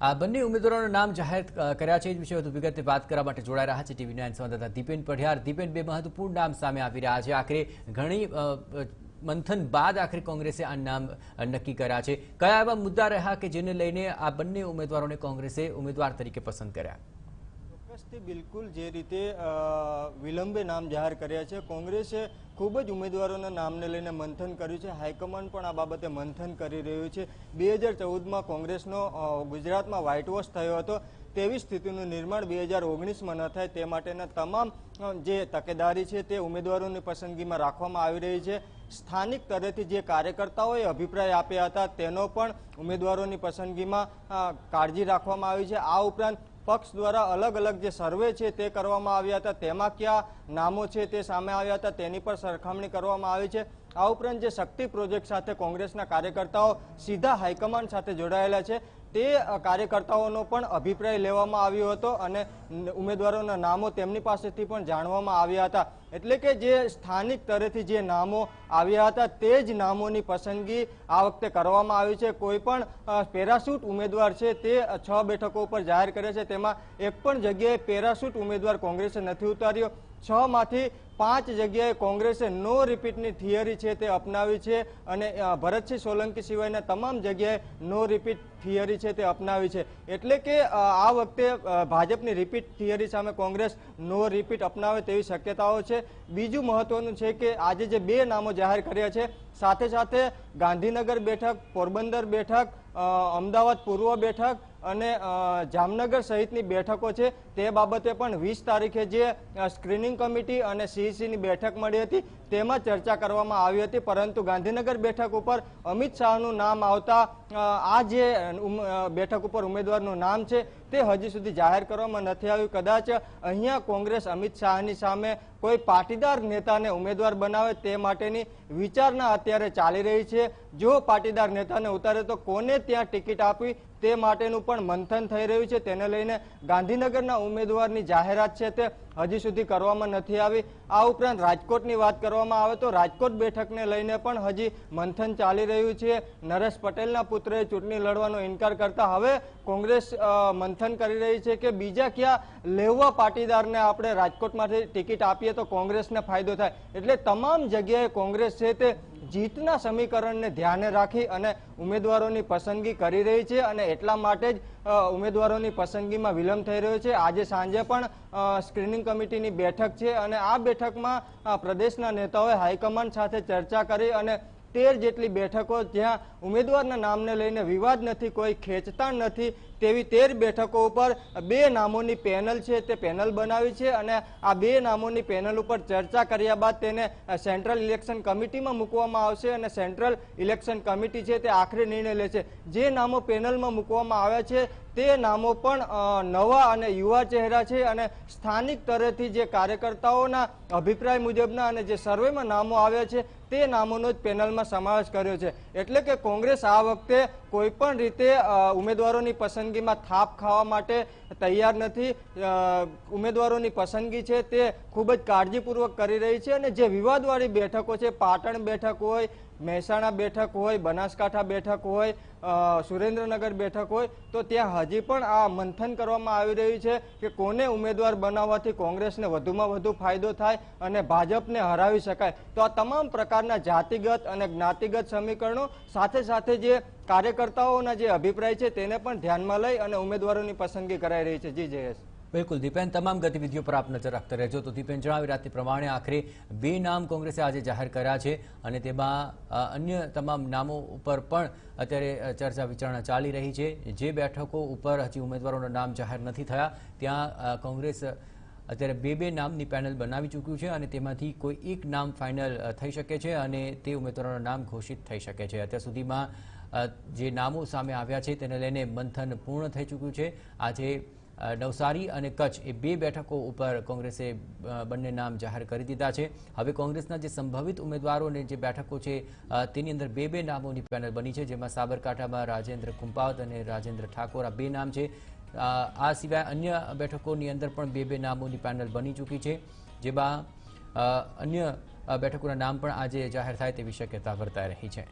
આ બંને ઉમેદવારોના નામ જાહેર કર્યા છે. એ વિશે વધુ વિગતે વાત કરવા માટે જોડાઈ રહ્યા છે ટીવી9 સંવાદદાતા દીપેન પઢિયાર. દીપેન, બે મહત્વપૂર્ણ નામ સામે આવી રહ્યા છે. આખરે ઘણી મંથન બાદ આખરે કોંગ્રેસે આ નામ નક્કી કર્યા છે. કયા એવા મુદ્દા રહ્યા કે જેને લઈને આ બંને ઉમેદવારોને કોંગ્રેસે ઉમેદવાર તરીકે પસંદ કર્યા? ચોક્કસથી બિલકુલ જે રીતે વિલંબે નામ જાહેર કર્યા છે, કોંગ્રેસે ખૂબ જ ઉમેદવારોના નામને લઈને મંથન કર્યું છે. હાઈકમાન્ડ પણ આ બાબતે મંથન કરી રહ્યું છે. 2014માં કોંગ્રેસનો ગુજરાતમાં વ્હાઇટ વોશ થયો હતો. તેવી સ્થિતિનું નિર્માણ 2019માં ન થાય તે માટેના તમામ જે તકેદારી છે તે ઉમેદવારોની પસંદગીમાં રાખવામાં આવી રહી છે. સ્થાનિક સ્તરેથી જે કાર્યકર્તાઓએ અભિપ્રાય આપ્યા હતા તેનો પણ ઉમેદવારોની પસંદગીમાં કાળજી રાખવામાં આવી છે. આ ઉપરાંત પક્ષ દ્વારા અલગ અલગ જે સર્વે છે તે કરવામાં આવ્યા હતા, તેમાં કયા નામો છે તે સામે આવ્યા હતા તેની પર સરખામણી કરવામાં આવી છે. આ ઉપરાંત જે શક્તિ પ્રોજેક્ટ સાથે કોંગ્રેસના કાર્યકર્તાઓ સીધા હાઈકમાન્ડ સાથે જોડાયેલા છે તે કાર્યકર્તાઓનો પણ અભિપ્રાય લેવામાં આવ્યો હતો અને ઉમેદવારોના નામો તેમની પાસેથી પણ જાણવામાં આવ્યા હતા. એટલે કે જે સ્થાનિક સ્તરેથી જે નામો આવ્યા હતા તે જ નામોની પસંદગી આ વખતે કરવામાં આવી છે. કોઈ પણ પેરાશૂટ ઉમેદવાર છે તે 6 બેઠકો ઉપર જાહેર કરે છે, તેમાં એક પણ જગ્યાએ પેરાશૂટ ઉમેદવાર કોંગ્રેસે નથી ઉતાર્યો. 6 માંથી 5 જગ્યાએ કોંગ્રેસે નો રિપીટની થિયરી છે તે અપનાવી છે અને ભરતસિંહ સોલંકી સિવાયના તમામ જગ્યાએ નો રિપીટ થિયરી છે તે અપનાવી છે. એટલે કે આ વખતે ભાજપની રિપીટ થિયરી સામે કોંગ્રેસ નો રિપીટ અપનાવે તેવી શક્યતાઓ છે. બીજું મહત્વનું છે કે આજે જે 2 નામો જાહેર કર્યા છે, સાથે સાથે ગાંધીનગર બેઠક, પોરબંદર બેઠક, અમદાવાદ પૂર્વ બેઠક અને જામનગર સહિતની બેઠકો છે તે બાબતે પણ 20 તારીખે જે સ્ક્રીનિંગ કમિટી અને સીઈસીની બેઠક મળી હતી તેમાં ચર્ચા કરવામાં આવી હતી. પરંતુ ગાંધીનગર બેઠક ઉપર અમિત શાહનું નામ આવતા આ જે બેઠક ઉપર ઉમેદવારનું નામ છે તે હજી સુધી જાહેર કરવામાં નથી આવ્યું. કદાચ અહીંયા કોંગ્રેસ અમિત શાહની સામે કોઈ પાટીદાર નેતાને ઉમેદવાર બનાવે તે માટેની વિચારણા અત્યારે ચાલી રહી છે. જો પાટીદાર નેતાને ઉતારે તો કોને ત્યાં ટિકિટ આપવી તે માટેનું પણ મંથન થઈ રહ્યું છે. તેને લઈને ગાંધીનગરના ઉમેદવારની જાહેરાત છે તે હજી સુધી કરવામાં નથી આવી. આ ઉપરાંત રાજકોટની વાત કરવામાં આવે તો રાજકોટ બેઠકને લઈને પણ હજી મંથન ચાલી રહ્યું છે. નરેશ પટેલના પુત્રએ ચૂંટણી લડવાનો ઇનકાર કરતા હવે કોંગ્રેસ મંથન કરી રહી છે કે બીજા ક્યાં લેવા પાટીદારને આપણે રાજકોટમાંથી ટિકિટ આપીએ તો કોંગ્રેસને ફાયદો થાય. એટલે તમામ જગ્યાએ કોંગ્રેસ છે તે જીતના સમીકરણને ધ્યાને રાખી અને ઉમેદવારોની પસંદગી કરી રહી છે અને એટલા માટે જ ઉમેદવારોની પસંદગીમાં વિલંબ થઈ રહ્યો છે. આજે સાંજે પણ સ્ક્રીનિંગ કમિટીની બેઠક છે અને આ બેઠકમાં પ્રદેશના નેતાઓએ હાઈકમાન્ડ સાથે ચર્ચા કરી અને 13 જેટલી બેઠકો જ્યાં ઉમેદવારના નામને લઈને વિવાદ નથી, કોઈ ખેંચતાણ નથી તેવી 13 બેઠકો ઉપર 2 નામોની પેનલ છે તે પેનલ બનાવી છે અને આ 2 નામોની પેનલ ઉપર ચર્ચા કર્યા બાદ તેને સેન્ટ્રલ ઇલેક્શન કમિટીમાં મૂકવામાં આવશે અને સેન્ટ્રલ ઇલેક્શન કમિટી છે તે આખરી નિર્ણય લેશે. જે નામો પેનલમાં મૂકવામાં આવ્યા છે તે નામો પણ નવા અને યુવા ચહેરા છે અને સ્થાનિક સ્તરેથી જે કાર્યકર્તાઓના અભિપ્રાય મુજબના અને જે સર્વેમાં નામો આવ્યા છે તે નામોનો જ પેનલમાં સમાવેશ કર્યો છે. એટલે કે કોંગ્રેસ આ વખતે કોઈ પણ રીતે ઉમેદવારોની પસંદગીમાં થાપ ખાવા માટે તૈયાર નથી. ઉમેદવારોની પસંદગી છે તે ખૂબ જ કાળજીપૂર્વક કરી રહી છે અને જે વિવાદવાળી બેઠકો છે, પાટણ બેઠક હોય, મહેસાણા બેઠક હોય, બનાસકાંઠા બેઠક હોય, સુરેન્દ્રનગર બેઠક હોય તો ત્યાં હજી પણ આ મંથન કરવામાં આવી રહ્યું છે કે કોને ઉમેદવાર બનાવવાથી કોંગ્રેસને વધુમાં વધુ ફાયદો થાય અને ભાજપને હરાવી શકાય. તો આ તમામ પ્રકારના જાતિગત અને જ્ઞાતિગત સમીકરણો સાથે સાથે જે કાર્યકર્તાઓના જે અભિપ્રાય છે તેને પણ ધ્યાનમાં લઈ અને ઉમેદવારોની પસંદગી કરાઈ રહી છે. જી જયેશ. બિલકુલ દીપેન, તમામ ગતિવિધિઓ પર આપ નજર રાખતા રહેજો. તો દીપેન જણાવી રહ્યા તે પ્રમાણે આખરે 2 નામ કોંગ્રેસે આજે જાહેર કર્યા છે અને તેમાં અન્ય તમામ નામો ઉપર પણ અત્યારે ચર્ચા વિચારણા ચાલી રહી છે. જે બેઠકો ઉપર હજી ઉમેદવારોના નામ જાહેર નથી થયા ત્યાં કોંગ્રેસ અત્યારે 2 નામની પેનલ બનાવી ચૂક્યું છે અને તેમાંથી કોઈ એક નામ ફાઇનલ થઈ શકે છે અને તે ઉમેદવારોના નામ ઘોષિત થઈ શકે છે. અત્યાર સુધીમાં જે નામો સામે આવ્યા છે તેને લઈને મંથન પૂર્ણ થઈ ચૂક્યું છે. આજે નવસારી અને કચ્છ એ 2 બેઠકો ઉપર કોંગ્રેસે બંને નામ જાહેર કરી દીધા છે. હવે કોંગ્રેસના જે સંભવિત ઉમેદવારોને જે બેઠકો છે તેની અંદર 2 નામોની પેનલ બની છે, જેમાં સાબરકાંઠામાં રાજેન્દ્ર કુંપાવત અને રાજેન્દ્ર ઠાકોર આ 2 નામ છે. આ સિવાય અન્ય બેઠકોની અંદર પણ 2 નામોની પેનલ બની ચૂકી છે, જેમાં અન્ય બેઠકોના નામ પણ આજે જાહેર થાય તેવી શક્યતા વર્તાઈ રહી છે.